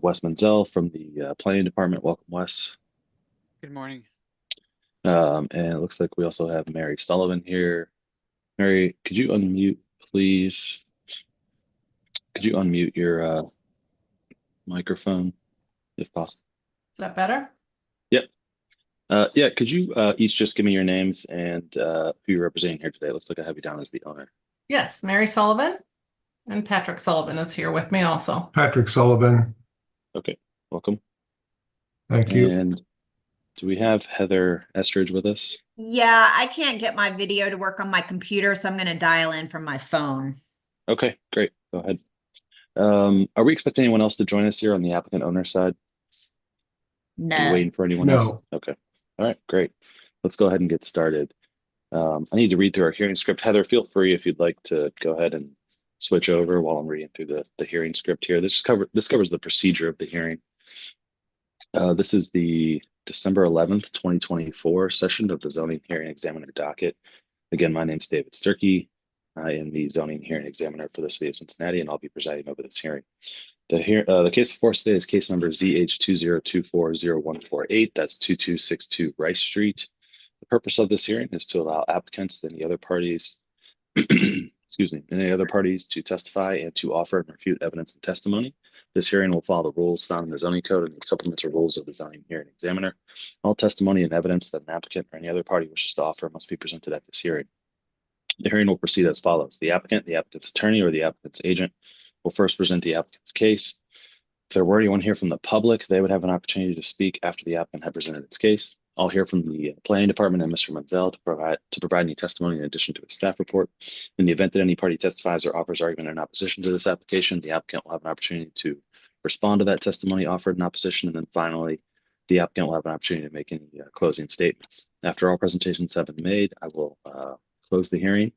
Wes Menzel from the Planning Department. Welcome, Wes. Good morning. And it looks like we also have Mary Sullivan here. Mary, could you unmute, please? Could you unmute your microphone, if possible? Is that better? Yep. Yeah, could you each just give me your names and who you're representing here today? Looks like I have you down as the owner. Yes, Mary Sullivan, and Patrick Sullivan is here with me also. Patrick Sullivan. Okay, welcome. Thank you. And do we have Heather Estridge with us? Yeah, I can't get my video to work on my computer, so I'm going to dial in from my phone. Okay, great. Go ahead. Are we expecting anyone else to join us here on the applicant owner side? Are you No. waiting for anyone No. else? Okay. All right, great. Let's go ahead and get started. I need to read through our hearing script. Heather, feel free if you'd like to go ahead and switch over while I'm reading through the hearing script here. This covers the procedure of the hearing. This is the December 11th, 2024 session of the zoning hearing examiner docket. Again, my name's David Sturkey. I am the zoning hearing examiner for the city of Cincinnati, and I'll be presiding over this hearing. The case before us today is case number ZH20240148. That's 2262 Rice Street. The purpose of this hearing is to allow applicants and the other parties, excuse me, any other parties to testify and to offer and refute evidence and testimony. This hearing will follow the rules found in the zoning code and the supplemental rules of the zoning hearing examiner. All testimony and evidence that an applicant or any other party wishes to offer must be presented at this hearing. The hearing will proceed as follows. The applicant, the applicant's attorney, or the applicant's agent will first present the applicant's case. If there were anyone here from the public, they would have an opportunity to speak after the applicant had presented its case. I'll hear from the planning department and Mr. Menzel to provide any testimony in addition to a staff report. In the event that any party testifies or offers argument in opposition to this application, the applicant will have an opportunity to respond to that testimony offered in opposition. And then finally, the applicant will have an opportunity to make any closing statements. After all presentations have been made, I will close the hearing.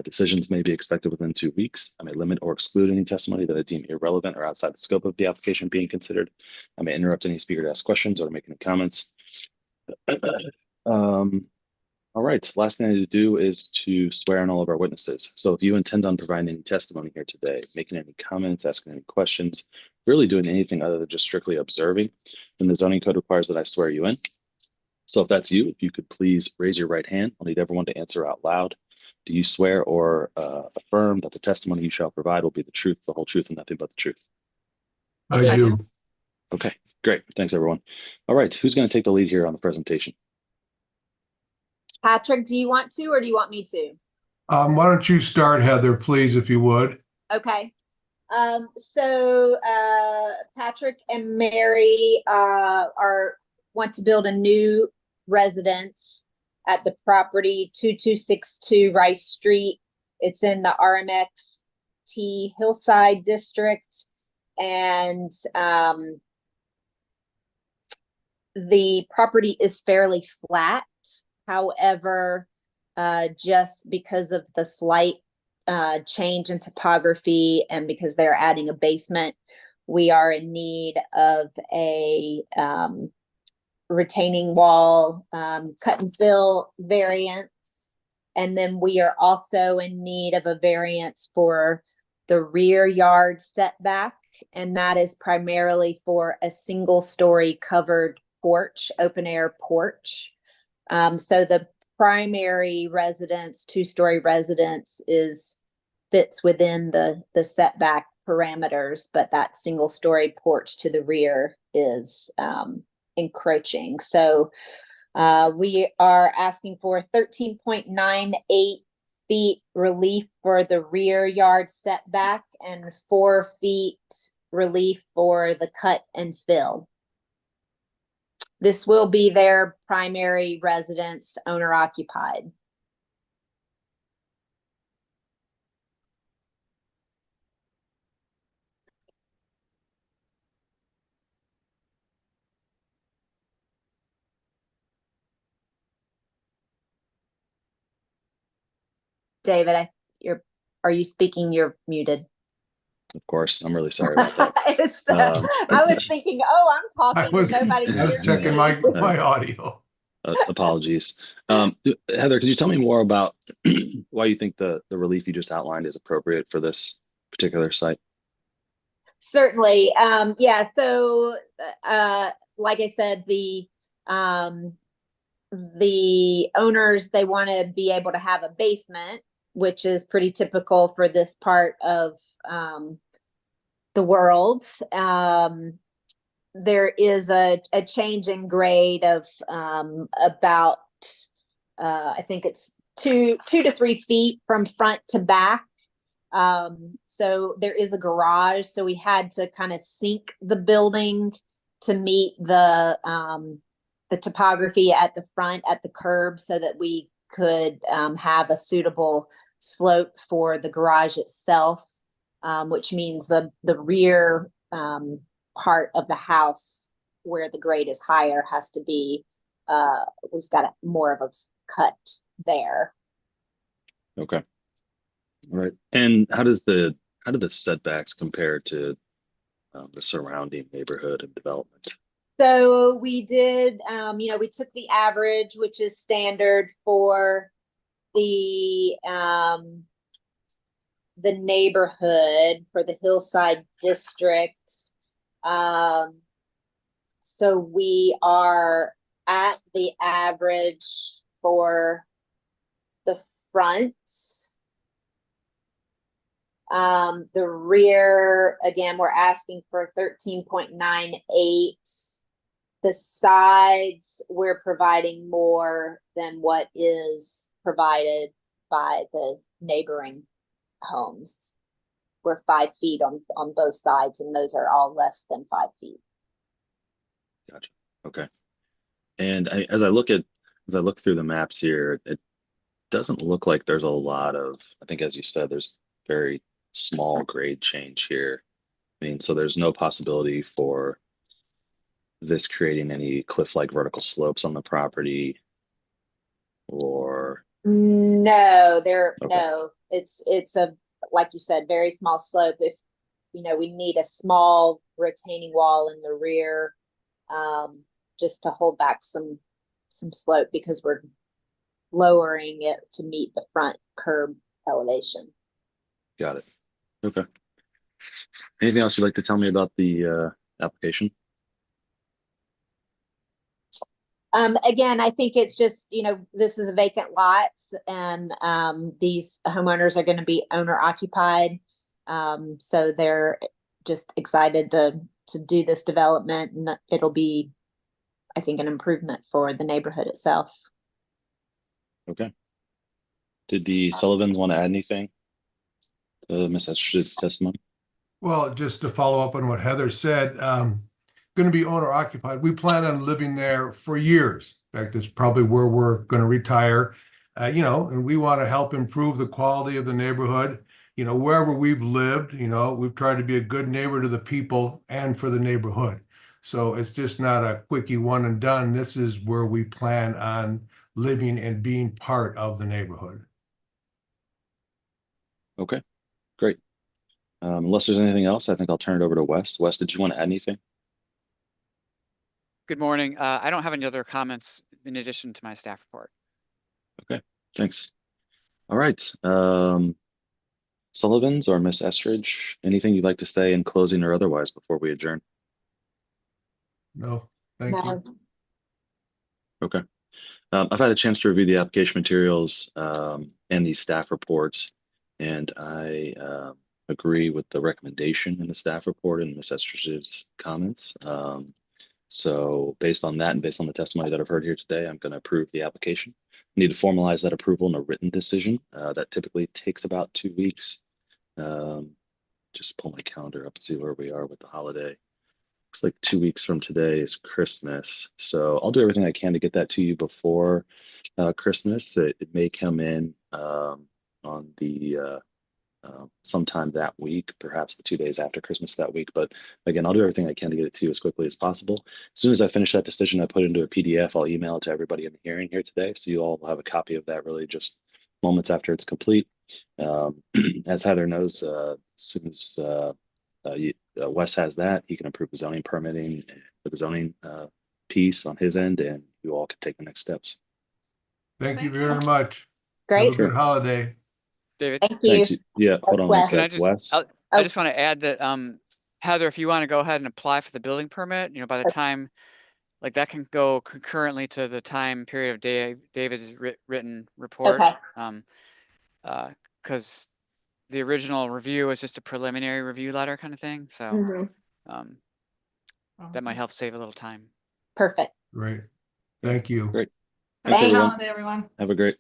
Decisions may be expected within 2 weeks. I may limit or exclude any testimony that I deem irrelevant or outside the scope of the application being considered. I may interrupt any speaker to ask questions or to make any comments. All right, last thing I need to do is to swear on all of our witnesses. So if you intend on providing any testimony here today, making any comments, asking any questions, really doing anything other than just strictly observing, then the zoning code requires that I swear you in. So if that's you, if you could please raise your right hand. I'll need everyone to answer out loud. Do you swear or affirm that the testimony you shall provide will be the truth, the whole truth, and nothing but the truth? I do. Okay, great. Thanks, everyone. All right, who's going to take the lead here on the presentation? Patrick, do you want to, or do you want me to? Why don't you start, Heather, please, if you would? Okay. So Patrick and Mary want to build a new residence at the property 2262 Rice Street. It's in the RMXT Hillside District, and the property is fairly flat. However, just because of the slight change in topography and because they're adding a basement, we are in need of a retaining wall cut and fill variance. And then we are also in need of a variance for the rear yard setback, and that is primarily for a single-story covered porch, open air porch. So the primary residence, two-story residence, fits within the setback parameters, but that single-story porch to the rear is encroaching. So we are asking for 13.98 feet relief for the rear yard setback and 4 feet relief for the cut and fill. This will be their primary residence, owner occupied. David, are you speaking? You're muted. Of course, I'm really sorry about that. I was thinking, oh, I'm talking, I was nobody's hearing checking me. my audio. Apologies. Heather, could you tell me more about why you think the relief you just outlined is appropriate for this particular site? Certainly. Yeah, so like I said, the owners, they want to be able to have a basement, which is pretty typical for this part of the world. There is a change in grade of about I think it's 2 to 3 feet from front to back. So there is a garage, so we had to kind of sink the building to meet the topography at the front, at the curb, so that we could have a suitable slope for the garage itself, which means the rear part of the house where the grade is higher has to be, we've got more of a cut there. Okay. All right. And how do the setbacks compare to the surrounding neighborhood and development? So we did, we took the average, which is standard for the neighborhood, for the Hillside District. So we are at the average for the front. The rear, again, we're asking for 13.98. The sides, we're providing more than what is provided by the neighboring homes. We're 5 feet on both sides, and those are all less than 5 feet. Gotcha. Okay. And as I look through the maps here, it doesn't look like there's a lot of, I think, as you said, there's very small grade change here. I mean, so there's no possibility for this creating any cliff-like vertical slopes on the property, or No, Okay. no, it's a, like you said, very small slope. If, we need a small retaining wall in the rear, just to hold back some slope, because we're lowering it to meet the front curb elevation. Got it. Okay. Anything else you'd like to tell me about the application? Again, I think it's just, this is a vacant lot, and these homeowners are going to be owner occupied. So they're just excited to do this development, and it'll be, I think, an improvement for the neighborhood itself. Okay. Did the Sullivans want to add anything to Ms. Estridge's testimony? Well, just to follow up on what Heather said, going to be owner occupied. We plan on living there for years. In fact, it's probably where we're going to retire. And we want to help improve the quality of the neighborhood. Wherever we've lived, we've tried to be a good neighbor to the people and for the neighborhood. So it's just not a quickie one and done. This is where we plan on living and being part of the neighborhood. Okay, great. Unless there's anything else, I think I'll turn it over to Wes. Wes, did you want to add anything? Good morning. I don't have any other comments in addition to my staff report. Okay, thanks. All right. Sullivans or Miss Estridge, anything you'd like to say in closing or otherwise before we adjourn? No, thank you. Okay. I've had a chance to review the application materials and the staff reports, and I agree with the recommendation in the staff report and Ms. Estridge's comments. So based on that and based on the testimony that I've heard here today, I'm going to approve the application. I need to formalize that approval in a written decision. That typically takes about 2 weeks. Just pull my calendar up and see where we are with the holiday. Looks like 2 weeks from today is Christmas. So I'll do everything I can to get that to you before Christmas. It may come in on the sometime that week, perhaps the 2 days after Christmas that week. But again, I'll do everything I can to get it to you as quickly as possible. As soon as I finish that decision, I put it into a PDF. I'll email it to everybody in the hearing here today. So you all will have a copy of that really just moments after it's complete. As Heather knows, as soon as Wes has that, he can approve the zoning permitting for the zoning piece on his end, and you all can take the next steps. Thank you Thank very you. much. Great. Have a good holiday. David, Thank you. Thanks. Yeah, hold on one Wes. can I sec. just, Wes? I just want to add that Heather, if you want to go ahead and apply for the building permit, by the time, like that can go concurrently to the time period of David's written report. Okay. Because the original review is just a preliminary review letter kind of thing. So Mhm. that might help save a little time. Perfect. Great. Thank you. Great. Thanks, Happy everyone. holiday, everyone. Have a great